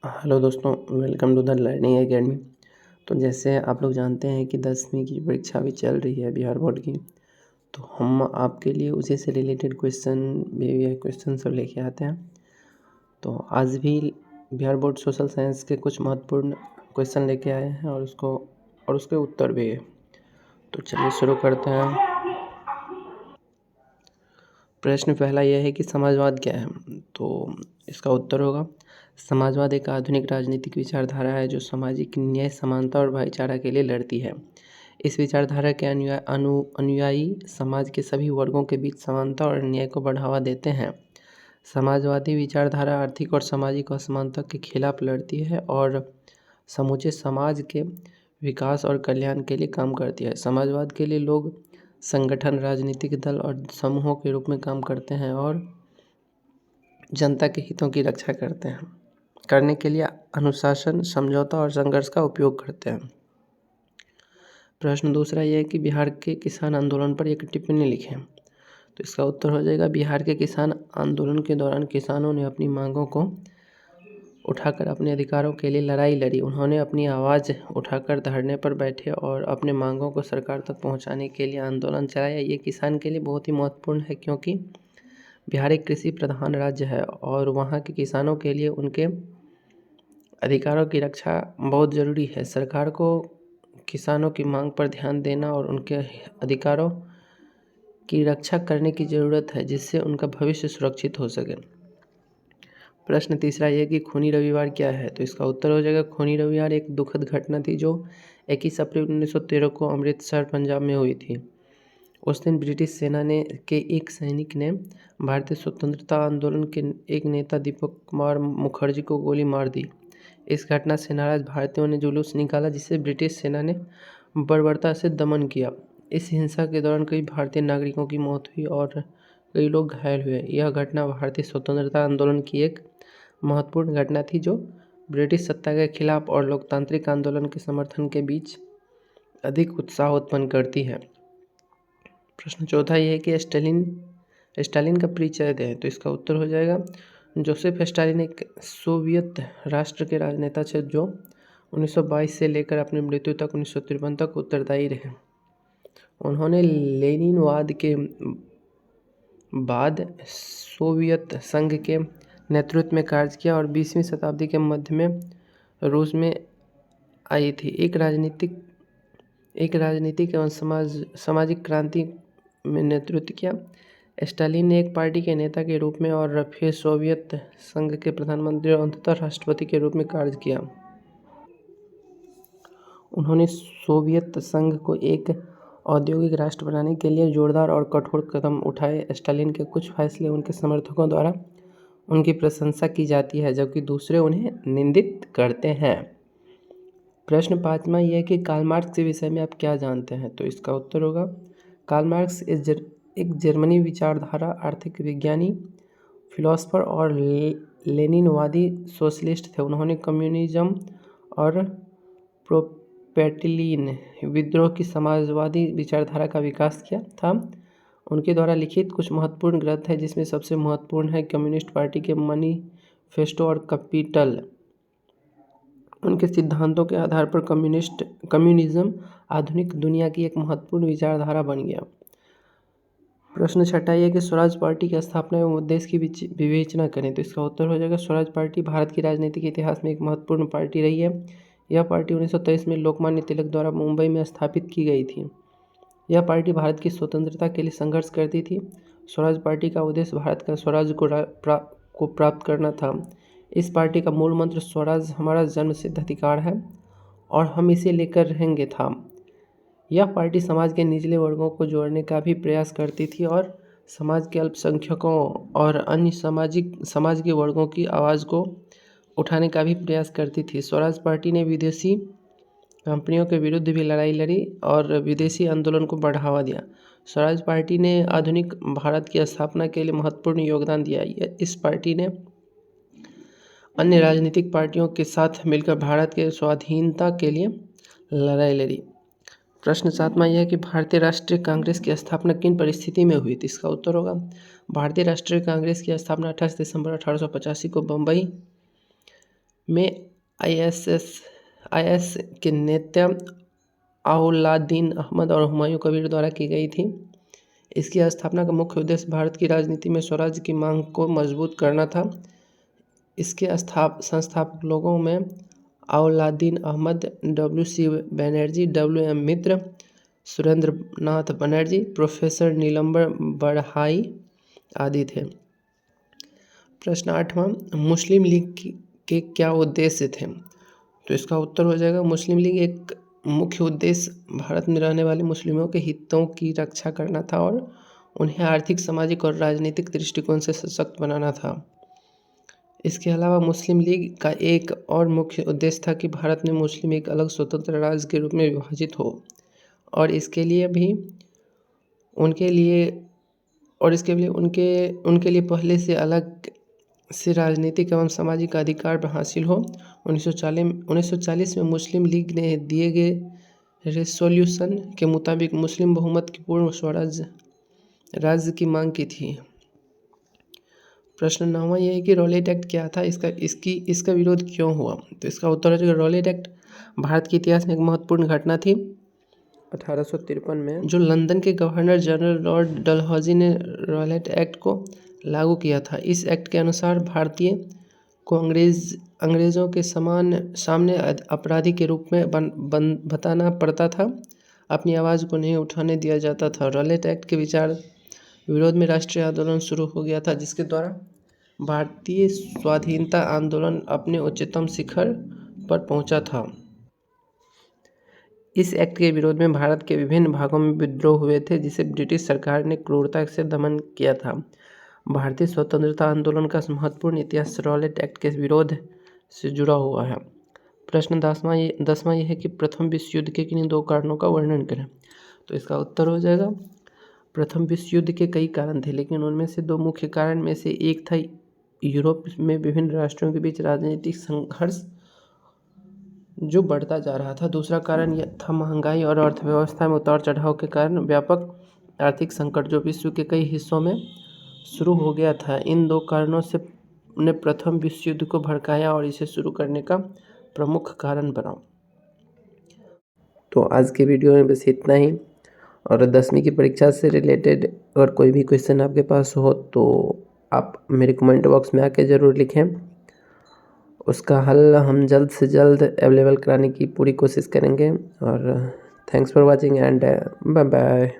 Hello दोस्तों, welcome to the learning academy. तो जैसे आप लोग जानते हैं कि 10वीं की परीक्षा भी चल रही है बिहार बोर्ड की, तो हम आपके लिए उसी से रिलेटेड क्वेश्चन सब लेके आते हैं। तो आज भी बिहार बोर्ड सोशल साइंस के कुछ महत्वपूर्ण क्वेश्चन लेके आए हैं और उसके उत्तर भी है। तो चलिए शुरू करते हैं। प्रश्न पहला यह है कि समाजवाद क्या है। तो इसका उत्तर होगा, समाजवाद एक आधुनिक राजनीतिक विचारधारा है जो सामाजिक न्याय, समानता और भाईचारा के लिए लड़ती है। इस विचारधारा के अनुयायी समाज के सभी वर्गों के बीच समानता और न्याय को बढ़ावा देते हैं। समाजवादी विचारधारा आर्थिक और सामाजिक असमानता के खिलाफ लड़ती है और समूचे समाज के विकास और कल्याण के लिए काम करती है। समाजवाद के लिए लोग संगठन, राजनीतिक दल और समूहों के रूप में काम करते हैं और जनता के हितों की रक्षा करने के लिए अनुशासन, समझौता और संघर्ष का उपयोग करते हैं। प्रश्न दूसरा यह है कि बिहार के किसान आंदोलन पर एक टिप्पणी लिखें। तो इसका उत्तर हो जाएगा, बिहार के किसान आंदोलन के दौरान किसानों ने अपनी मांगों को उठाकर अपने अधिकारों के लिए लड़ाई लड़ी। उन्होंने अपनी आवाज़ उठाकर धरने पर बैठे और अपने मांगों को सरकार तक पहुंचाने के लिए आंदोलन चलाया। ये किसान के लिए बहुत ही महत्वपूर्ण है क्योंकि बिहार एक कृषि प्रधान राज्य है और वहाँ के किसानों के लिए उनके अधिकारों की रक्षा बहुत ज़रूरी है। सरकार को किसानों की मांग पर ध्यान देना और उनके अधिकारों की रक्षा करने की ज़रूरत है जिससे उनका भविष्य सुरक्षित हो सके। प्रश्न तीसरा यह कि खूनी रविवार क्या है। तो इसका उत्तर हो जाएगा, खूनी रविवार एक दुखद घटना थी जो 21 अप्रैल 1913 को अमृतसर, पंजाब में हुई थी। उस दिन ब्रिटिश सेना के एक सैनिक ने भारतीय स्वतंत्रता आंदोलन के एक नेता दीपक कुमार मुखर्जी को गोली मार दी। इस घटना से नाराज भारतीयों ने जुलूस निकाला जिसे ब्रिटिश सेना ने बर्बरता से दमन किया। इस हिंसा के दौरान कई भारतीय नागरिकों की मौत हुई और कई लोग घायल हुए। यह घटना भारतीय स्वतंत्रता आंदोलन की एक महत्वपूर्ण घटना थी जो ब्रिटिश सत्ता के खिलाफ और लोकतांत्रिक आंदोलन के समर्थन के बीच अधिक उत्साह उत्पन्न करती है। प्रश्न चौथा ये है कि स्टालिन का परिचय दें। तो इसका उत्तर हो जाएगा, जोसेफ स्टालिन एक सोवियत राष्ट्र के राजनेता थे जो 1922 से लेकर अपनी मृत्यु तक 1953 तक उत्तरदायी रहे। उन्होंने लेनिनवाद के बाद सोवियत संघ के नेतृत्व में कार्य किया और 20वीं शताब्दी के मध्य में रूस में आई थी। एक राजनीतिक एवं सामाजिक क्रांति में नेतृत्व किया। स्टालिन ने एक पार्टी के नेता के रूप में और फिर सोवियत संघ के प्रधानमंत्री और अंततः राष्ट्रपति के रूप में कार्य किया। उन्होंने सोवियत संघ को एक औद्योगिक राष्ट्र बनाने के लिए जोरदार और कठोर कदम उठाए। स्टालिन के कुछ फैसले उनके समर्थकों द्वारा उनकी प्रशंसा की जाती है जबकि दूसरे उन्हें निंदित करते हैं। प्रश्न पाँचवा यह है कि कार्ल मार्क्स के विषय में आप क्या जानते हैं। तो इसका उत्तर होगा, कार्ल मार्क्स एक जर्मनी विचारधारा, आर्थिक विज्ञानी, फिलोसफर और लेनिनवादी सोशलिस्ट थे। उन्होंने कम्युनिज्म और प्रोपेटिलियन विद्रोह की समाजवादी विचारधारा का विकास किया था। उनके द्वारा लिखित कुछ महत्वपूर्ण ग्रंथ हैं जिसमें सबसे महत्वपूर्ण है कम्युनिस्ट पार्टी के मैनिफेस्टो और कैपिटल। उनके सिद्धांतों के आधार पर कम्युनिज्म आधुनिक दुनिया की एक महत्वपूर्ण विचारधारा बन गया। प्रश्न छठा है कि स्वराज पार्टी की स्थापना एवं उद्देश्य की विवेचना करें। तो इसका उत्तर हो जाएगा, स्वराज पार्टी भारत की राजनीतिक इतिहास में एक महत्वपूर्ण पार्टी रही है। यह पार्टी 1923 में लोकमान्य तिलक द्वारा मुंबई में स्थापित की गई थी। यह पार्टी भारत की स्वतंत्रता के लिए संघर्ष करती थी। स्वराज पार्टी का उद्देश्य भारत का स्वराज को प्राप्त करना था। इस पार्टी का मूल मंत्र स्वराज हमारा जन्मसिद्ध अधिकार है और हम इसे लेकर रहेंगे था। यह पार्टी समाज के निचले वर्गों को जोड़ने का भी प्रयास करती थी और समाज के अल्पसंख्यकों और अन्य समाज के वर्गों की आवाज़ को उठाने का भी प्रयास करती थी। स्वराज पार्टी ने विदेशी कंपनियों के विरुद्ध भी लड़ाई लड़ी और विदेशी आंदोलन को बढ़ावा दिया। स्वराज पार्टी ने आधुनिक भारत की स्थापना के लिए महत्वपूर्ण योगदान दिया। इस पार्टी ने अन्य राजनीतिक पार्टियों के साथ मिलकर भारत के स्वाधीनता के लिए लड़ाई लड़ी। प्रश्न सातवां यह है कि भारतीय राष्ट्रीय कांग्रेस की स्थापना किन परिस्थिति में हुई थी। इसका उत्तर होगा, भारतीय राष्ट्रीय कांग्रेस की स्थापना 28 दिसंबर 1885 को बम्बई में IS के नेता अलाउद्दीन अहमद और हुमायूं कबीर द्वारा की गई थी। इसकी स्थापना का मुख्य उद्देश्य भारत की राजनीति में स्वराज की मांग को मजबूत करना था। इसके संस्थापक लोगों में अलाउद्दीन अहमद, WC बनर्जी, WM मित्र, सुरेंद्र नाथ बनर्जी, प्रोफेसर नीलम्बर बड़हाई आदि थे। प्रश्न 8वां, मुस्लिम लीग के क्या उद्देश्य थे? तो इसका उत्तर हो जाएगा मुस्लिम लीग एक मुख्य उद्देश्य भारत में रहने वाले मुस्लिमों के हितों की रक्षा करना था और उन्हें आर्थिक, सामाजिक और राजनीतिक दृष्टिकोण से सशक्त बनाना था। इसके अलावा मुस्लिम लीग का एक और मुख्य उद्देश्य था कि भारत में मुस्लिम एक अलग स्वतंत्र राज्य के रूप में विभाजित हो और इसके लिए उनके लिए पहले से अलग से राजनीतिक एवं सामाजिक अधिकार हासिल हो। 1940 में मुस्लिम लीग ने दिए गए रेसोल्यूशन के मुताबिक मुस्लिम बहुमत की पूर्ण स्वराज राज्य की मांग की थी। प्रश्न 9वां यह है कि रॉलेट एक्ट क्या था, इसका विरोध क्यों हुआ? तो इसका उत्तर है रॉलेट एक्ट भारत के इतिहास में एक महत्वपूर्ण घटना थी। 1853 में जो लंदन के गवर्नर जनरल लॉर्ड डलहौजी ने रॉलेट एक्ट को लागू किया था। इस एक्ट के अनुसार भारतीय को अंग्रेज़ों के सामने अपराधी के रूप में बताना पड़ता था। अपनी आवाज़ को नहीं उठाने दिया जाता था। रॉलेट एक्ट के विरोध में राष्ट्रीय आंदोलन शुरू हो गया था, जिसके द्वारा भारतीय स्वाधीनता आंदोलन अपने उच्चतम शिखर पर पहुंचा था। इस एक्ट के विरोध में भारत के विभिन्न भागों में विद्रोह हुए थे, जिसे ब्रिटिश सरकार ने क्रूरता से दमन किया था। भारतीय स्वतंत्रता आंदोलन का महत्वपूर्ण इतिहास रॉलेट एक्ट के विरोध से जुड़ा हुआ है। प्रश्न 10वां यह है कि प्रथम विश्व युद्ध के किन 2 कारणों का वर्णन करें? तो इसका उत्तर हो जाएगा प्रथम विश्व युद्ध के कई कारण थे, लेकिन उनमें से 2 मुख्य कारण में से एक था यूरोप में विभिन्न राष्ट्रों के बीच राजनीतिक संघर्ष जो बढ़ता जा रहा था। दूसरा कारण यह था महंगाई और अर्थव्यवस्था में उतार चढ़ाव के कारण व्यापक आर्थिक संकट जो विश्व के कई हिस्सों में शुरू हो गया था। इन 2 कारणों से ने प्रथम विश्व युद्ध को भड़काया और इसे शुरू करने का प्रमुख कारण बना। तो आज के वीडियो में बस इतना ही। और 10वीं की परीक्षा से रिलेटेड अगर कोई भी क्वेश्चन आपके पास हो तो आप मेरे कमेंट बॉक्स में आके ज़रूर लिखें। उसका हल हम जल्द से जल्द अवेलेबल कराने की पूरी कोशिश करेंगे। और thanks for watching and bye bye.